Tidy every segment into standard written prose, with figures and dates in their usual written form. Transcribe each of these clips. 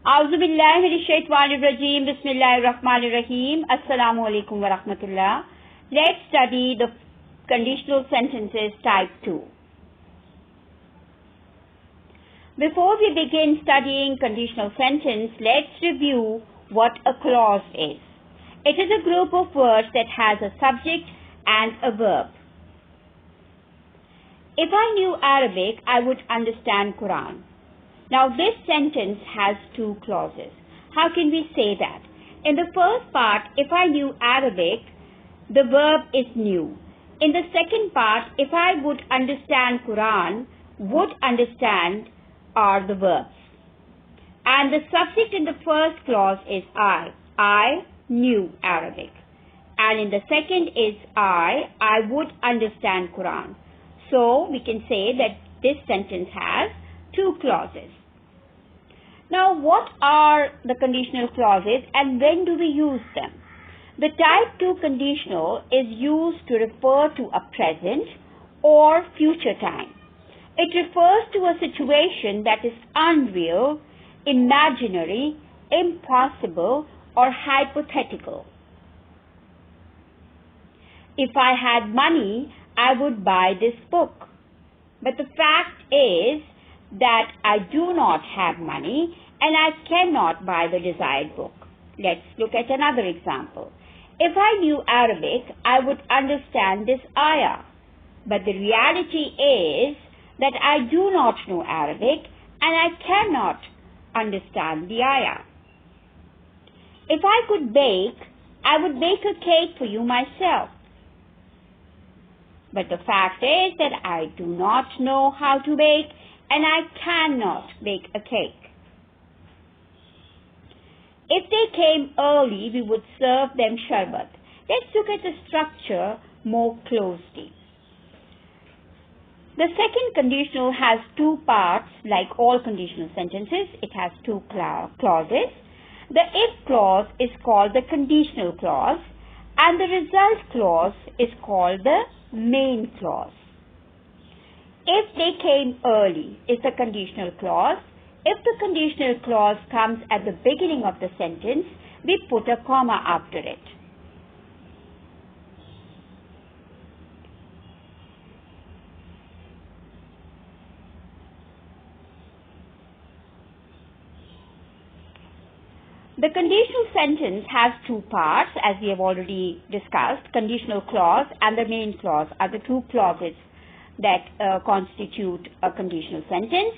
Auzubillahiminash-shaytanir-rajim. Bismillahir-rahmanir-rahim. Assalamu alaikum wa rahmatullah. Let's study the conditional sentences type 2. Before we begin studying conditional sentence, let's review what a clause is. It is a group of words that has a subject and a verb. If I knew Arabic, I would understand Quran. Now this sentence has two clauses. How can we say that? In the first part, if I knew Arabic, the verb is knew. In the second part, if I would understand Quran, would understand are the verbs. And the subject in the first clause is I. I knew Arabic. And in the second is I would understand Quran. So we can say that this sentence has two clauses. Now, what are the conditional clauses and when do we use them? The type 2 conditional is used to refer to a present or future time. It refers to a situation that is unreal, imaginary, impossible, or hypothetical. If I had money, I would buy this book. But the fact is that I do not have money and I cannot buy the desired book. Let's look at another example. If I knew Arabic, I would understand this ayah. But the reality is that I do not know Arabic and I cannot understand the ayah. If I could bake, I would bake a cake for you myself. But the fact is that I do not know how to bake and I cannot bake a cake. If they came early, we would serve them sharbat. Let's look at the structure more closely. The second conditional has two parts. Like all conditional sentences, it has two clauses. The if clause is called the conditional clause and the result clause is called the main clause. If they came early is the conditional clause. If the conditional clause comes at the beginning of the sentence, we put a comma after it. The conditional sentence has two parts, as we have already discussed. Conditional clause and the main clause are the two clauses that constitute a conditional sentence.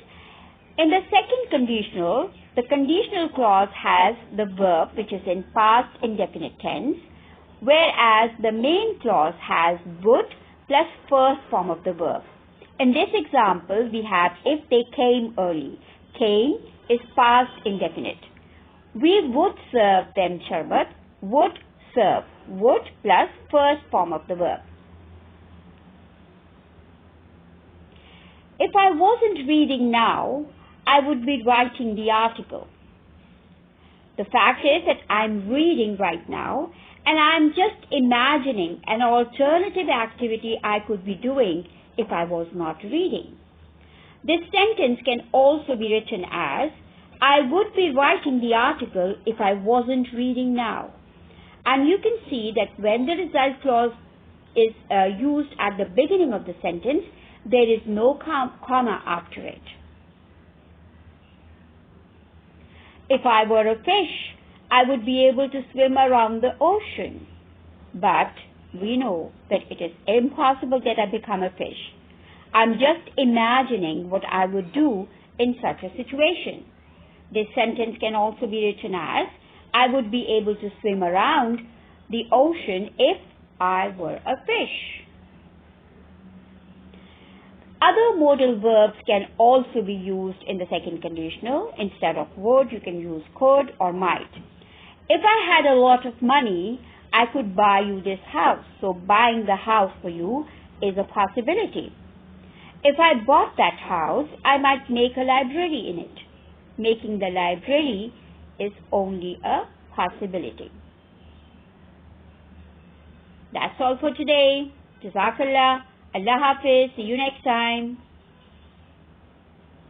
In the second conditional, the conditional clause has the verb, which is in past indefinite tense, whereas the main clause has would plus first form of the verb. In this example, we have if they came early. Came is past indefinite. We would serve them sharbat, would serve, would plus first form of the verb. If I wasn't reading now, I would be writing the article. The fact is that I'm reading right now and I'm just imagining an alternative activity I could be doing if I was not reading. This sentence can also be written as I would be writing the article if I wasn't reading now. And you can see that when the result clause is used at the beginning of the sentence, there is no comma after it. If I were a fish, I would be able to swim around the ocean. But we know that it is impossible that I become a fish. I'm just imagining what I would do in such a situation. This sentence can also be written as I would be able to swim around the ocean if I were a fish. Other modal verbs can also be used in the second conditional. Instead of would, you can use could or might. If I had a lot of money, I could buy you this house. So buying the house for you is a possibility. If I bought that house, I might make a library in it. Making the library is only a possibility. That's all for today. Jazakallah. Allah Hafiz. See you next time.